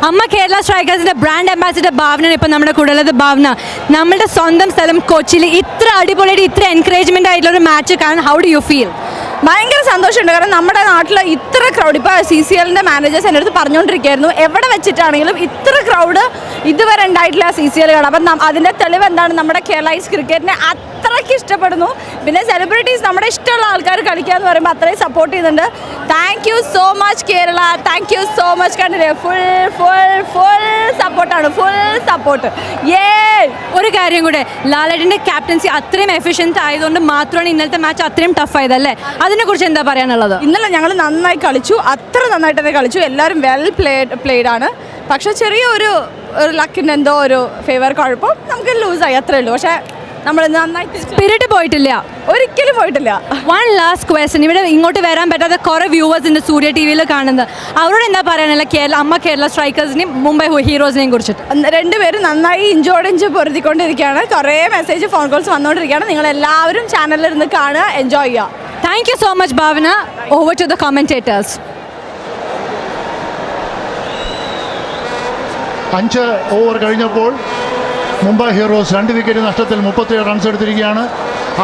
അമ്മ Kerala സ്ട്രൈക്കേഴ്സിന്റെ brand ambassador ഭാവന ഇപ്പോൾ നമ്മുടെ കൂടെ ഉള്ളത്. ഭാവന, നമ്മുടെ സ്വന്തം സ്ഥലം കൊച്ചിയിൽ ഇത്ര അടിപൊളിയായിട്ട് ഇത്ര എൻകറേജ്മെന്റ് ആയിട്ടുള്ള ഒരു മാച്ച് കാണാൻ ഹൗ ഡു യു ഫീൽ? ഭയങ്കര സന്തോഷമുണ്ട്. കാരണം നമ്മുടെ നാട്ടിൽ ഇത്ര ക്രൗഡ്, ഇപ്പോൾ CCLന്റെ മാനേജേഴ്സ് എൻ്റെ അടുത്ത് പറഞ്ഞുകൊണ്ടിരിക്കുകയായിരുന്നു, എവിടെ വെച്ചിട്ടാണെങ്കിലും ഇത്ര ക്രൗഡ് ഇതുവരെ ഉണ്ടായിട്ടില്ല CCL കാണാൻ. അപ്പം അതിൻ്റെ തെളിവ് എന്താണ്, നമ്മുടെ കേരള ക്രിക്കറ്റിനെ അത്രയ്ക്ക് ഇഷ്ടപ്പെടുന്നു. പിന്നെ സെലിബ്രിറ്റീസ്, നമ്മുടെ ഇഷ്ടമുള്ള ആൾക്കാർ കളിക്കുക എന്ന് പറയുമ്പോൾ അത്രയും സപ്പോർട്ട് ചെയ്യുന്നുണ്ട്. Thank you so much Kerala, thank you so much. കണ്ടില്ലേ, ഫുൾ ഫുൾ ഫുൾ സപ്പോർട്ടാണ്, ഫുൾ സപ്പോർട്ട്. ഒരു കാര്യം കൂടെ, ലാലേട്ടൻ്റെ ക്യാപ്റ്റൻസി അത്രയും എഫിഷ്യൻ്റ് ആയതുകൊണ്ട് മാത്രമാണ് ഇന്നലത്തെ മാച്ച് അത്രയും ടഫ് ആയതല്ലേ? അതിനെക്കുറിച്ച് എന്താ പറയാനുള്ളത്? ഇന്നലെ ഞങ്ങൾ നന്നായി കളിച്ചു, അത്ര നന്നായിട്ട് തന്നെ കളിച്ചു. എല്ലാവരും വെൽ പ്ലേഡ് ആണ്. പക്ഷെ ചെറിയൊരു ലക്കിൻ്റെ എന്തോ ഒരു ഫേവർ കുഴപ്പം, നമുക്ക് ലൂസായി, അത്രേ ഉള്ളൂ. പക്ഷേ നമ്മൾ നന്നായി സ്പിരിറ്റ് പോയിട്ടില്ല, ഒരിക്കലും പോയിട്ടില്ല. വൺ ലാസ്റ്റ് ക്വസ്റ്റ്യൻ, ഇവിടെ ഇങ്ങോട്ട് വരാൻ പറ്റാത്ത കുറേ വ്യൂവേഴ്സ് ഉണ്ട് സൂര്യ TV കാണുന്നത്, അവരോട് എന്താ പറയാനുള്ള അമ്മ കേരള സ്ട്രൈക്കേഴ്സിനെയും മുംബൈ ഹീറോസിനെയും കുറിച്ചിട്ട്? രണ്ടുപേരും നന്നായി ഇഞ്ച് പൊരുതിക്കൊണ്ടിരിക്കുകയാണ്. കുറേ മെസ്സേജ്, ഫോൺ കോൾസ് വന്നുകൊണ്ടിരിക്കുകയാണ്. നിങ്ങളെല്ലാവരും ചാനലിൽ ഇരുന്ന് കാണുക, എൻജോയ് ചെയ്യുക. Thank you so much, Bhavana. Over to the commentators. 5 over കഴിഞ്ഞപ്പോൾ മുംബൈ ഹീറോസ് 2 വിക്കറ്റ് നഷ്ടത്തിൽ 37 റൺസ് എടുത്തിരിക്കുകയാണ്.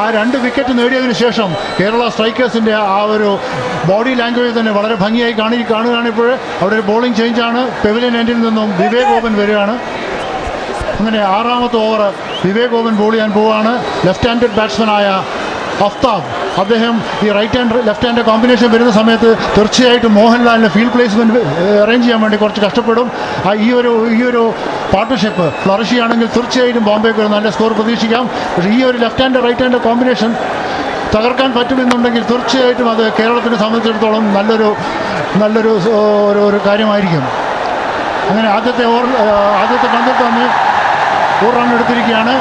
ആ 2 വിക്കറ്റ് നേടിയതിനു ശേഷം കേരള സ്ട്രൈക്കേഴ്സിൻ്റെ ആ ഒരു ബോഡി ലാംഗ്വേജ് തന്നെ വളരെ ഭംഗിയായി കാണുകയാണ്. ഇപ്പോൾ അവിടെ ഒരു ബോളിംഗ് ചേഞ്ചാണ്. പെവിലിയൻ എൻഡിൽ നിന്നും വിവേക് ഓപ്പൻ വരികയാണ്. അങ്ങനെ 6ാമത്തെ ഓവർ വിവേക് ഓപ്പൻ ബോൾ ചെയ്യാൻ പോവുകയാണ്. ലെഫ്റ്റ് ഹാൻഡഡ് ബാറ്റ്സ്മാനായ അഫ്താബ്, അദ്ദേഹം ഈ right hand left hand combination വരുന്ന സമയത്ത് തീർച്ചയായിട്ടും മോഹൻലാലിൻ്റെ ഫീൽഡ് പ്ലേസ്മെൻറ്റ് അറേഞ്ച് ചെയ്യാൻ വേണ്ടി കുറച്ച് കഷ്ടപ്പെടും. ഈ ഒരു പാർട്ട്ണർഷിപ്പ് ഫ്ലറിഷ് ചെയ്യുകയാണെങ്കിൽ തീർച്ചയായിട്ടും ബോംബെക്ക് ഒരു നല്ല സ്കോർ പ്രതീക്ഷിക്കാം. പക്ഷേ ഈ ഒരു left hand right hand combination തകർക്കാൻ പറ്റുമെന്നുണ്ടെങ്കിൽ തീർച്ചയായിട്ടും അത് കേരളത്തിനെ സംബന്ധിച്ചിടത്തോളം നല്ലൊരു കാര്യമായിരിക്കും. അങ്ങനെ ആദ്യത്തെ പന്തിൽ തന്നെ 1 റൺ എടുത്തിരിക്കുകയാണ്.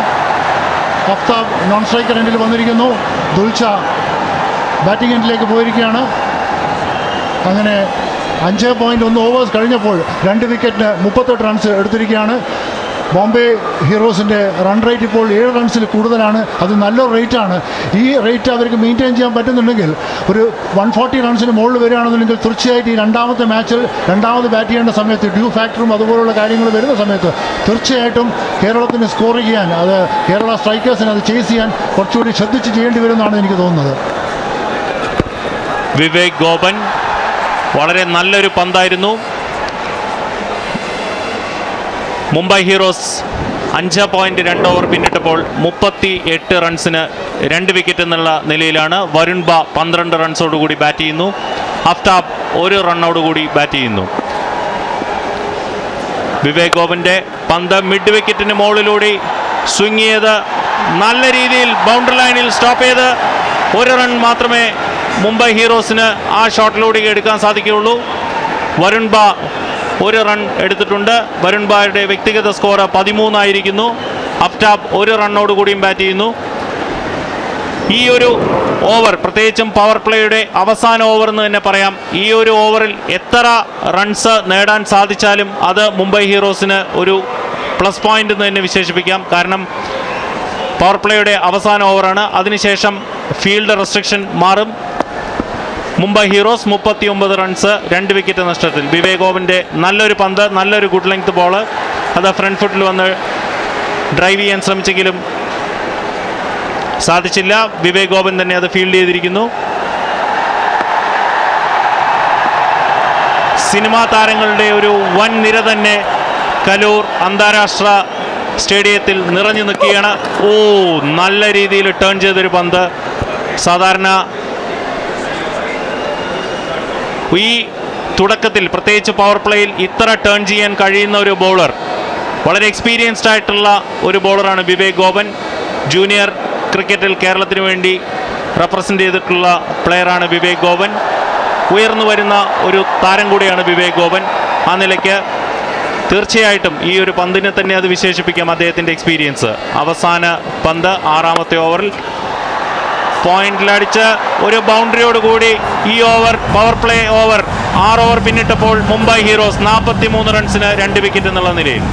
അഫ്താബ് നോൺ സ്ട്രൈക്കർ എൻഡിൽ വന്നിരിക്കുന്നു. ദുൽച്ച ബാറ്റിംഗ് എൻഡിലേക്ക് പോയിരിക്കുകയാണ്. അങ്ങനെ 5.1 ഓവേഴ്സ് കഴിഞ്ഞപ്പോൾ 2 വിക്കറ്റിന് 38 റൺസ് എടുത്തിരിക്കുകയാണ്. ബോംബെ ഹീറോസിൻ്റെ റൺ റേറ്റ് ഇപ്പോൾ 7 റൺസിൽ കൂടുതലാണ്. അത് നല്ലൊരു റേറ്റാണ്. ഈ റേറ്റ് അവർക്ക് മെയിൻറ്റെയിൻ ചെയ്യാൻ പറ്റുന്നുണ്ടെങ്കിൽ ഒരു 140 റൺസിന് മുകളിൽ വരികയാണെന്നുണ്ടെങ്കിൽ തീർച്ചയായിട്ടും ഈ രണ്ടാമത്തെ മാച്ചിൽ രണ്ടാമത് ബാറ്റ് ചെയ്യേണ്ട സമയത്ത് ഡ്യൂ ഫാക്ടറും അതുപോലുള്ള കാര്യങ്ങൾ വരുന്ന സമയത്ത് തീർച്ചയായിട്ടും കേരളത്തിന് സ്കോർ ചെയ്യാൻ, അത് കേരള സ്ട്രൈക്കേഴ്സിന് അത് ചേസ് ചെയ്യാൻ കുറച്ചുകൂടി ശ്രദ്ധിച്ച് ചെയ്യേണ്ടി വരുമെന്നാണ് എനിക്ക് തോന്നുന്നത്. വിവേക് ഗോപൻ വളരെ നല്ലൊരു പന്തായിരുന്നു. മുംബൈ ഹീറോസ് 5.2 ഓവർ പിന്നിട്ടപ്പോൾ 38 റൺസിന് 2 വിക്കറ്റ് എന്നുള്ള നിലയിലാണ്. വരുൺ ബാ 12 റൺസോടുകൂടി ബാറ്റ് ചെയ്യുന്നു. അഫ്താബ് 1 റണ്ണോടുകൂടി ബാറ്റ് ചെയ്യുന്നു. വിവേക് ഗോപൻ്റെ പന്ത് മിഡ് വിക്കറ്റിന് മുകളിലൂടെ സ്വിങ് ചെയ്ത് നല്ല രീതിയിൽ ബൗണ്ടറി ലൈനിൽ സ്റ്റോപ്പ് ചെയ്ത് 1 റൺ മാത്രമേ മുംബൈ ഹീറോസിന് ആ ഷോട്ടിലൂടെ എടുക്കാൻ സാധിക്കുകയുള്ളൂ. വരുൺ ബാ 1 റൺ എടുത്തിട്ടുണ്ട്. വരുൺ ബായുടെ വ്യക്തിഗത സ്കോർ 13 ആയിരിക്കുന്നു. അഫ്താബ് 1 റണ്ണോടുകൂടിയും ബാറ്റ് ചെയ്യുന്നു. ഈ ഒരു ഓവർ, പ്രത്യേകിച്ചും പവർ പ്ലേയുടെ അവസാന ഓവർ എന്ന് തന്നെ പറയാം, ഈ ഒരു ഓവറിൽ എത്ര റൺസ് നേടാൻ സാധിച്ചാലും അത് മുംബൈ ഹീറോസിന് ഒരു പ്ലസ് പോയിന്റ് എന്ന് തന്നെ വിശേഷിപ്പിക്കാം. കാരണം പവർ പ്ലേയുടെ അവസാന ഓവറാണ്. അതിനുശേഷം ഫീൽഡ് റെസ്ട്രിക്ഷൻ മാറും. മുംബൈ ഹീറോസ് 39 റൺസ് 2 വിക്കറ്റ് നഷ്ടത്തിൽ. വിവേക് ഓവൻ്റെ നല്ലൊരു പന്ത്, നല്ലൊരു ഗുഡ് ലെങ്ത് ബോള്, അത് ഫ്രണ്ട് ഫുട്ടിൽ വന്ന് ഡ്രൈവ് ചെയ്യാൻ ശ്രമിച്ചെങ്കിലും സാധിച്ചില്ല. വിവേക് ഓവൻ തന്നെ അത് ഫീൽഡ് ചെയ്തിരിക്കുന്നു. സിനിമാ താരങ്ങളുടെ ഒരു വൻ നിര തന്നെ കലൂർ അന്താരാഷ്ട്ര സ്റ്റേഡിയത്തിൽ നിറഞ്ഞു നിൽക്കുകയാണ്. നല്ല രീതിയിൽ ടേൺ ചെയ്തൊരു പന്ത്. സാധാരണ ഈ തുടക്കത്തിൽ, പ്രത്യേകിച്ച് പവർ പ്ലേയിൽ ഇത്ര ടേൺ ചെയ്യാൻ കഴിയുന്ന ഒരു ബോളർ, വളരെ എക്സ്പീരിയൻസ്ഡ് ആയിട്ടുള്ള ഒരു ബോളറാണ് വിവേക് ഗോപൻ. ജൂനിയർ ക്രിക്കറ്റിൽ കേരളത്തിന് വേണ്ടി റെപ്രസെൻ്റ് ചെയ്തിട്ടുള്ള പ്ലെയറാണ് വിവേക് ഗോപൻ. ഉയർന്നു വരുന്ന ഒരു താരം കൂടിയാണ് വിവേക് ഗോപൻ. ആ നിലയ്ക്ക് തീർച്ചയായിട്ടും ഈ ഒരു പന്തിനെ തന്നെ അത് വിശേഷിപ്പിക്കാം, അദ്ദേഹത്തിൻ്റെ എക്സ്പീരിയൻസ്. അവസാന പന്ത് 6ാമത്തെ ഓവറിൽ പോയിന്റിലടിച്ച് ഒരു ബൗണ്ടറിയോടുകൂടി ഈ over, power play over 6 over പിന്നിട്ടപ്പോൾ മുംബൈ ഹീറോസ് 43 റൺസിന് 2 വിക്കറ്റ് എന്നുള്ള നിലയിൽ.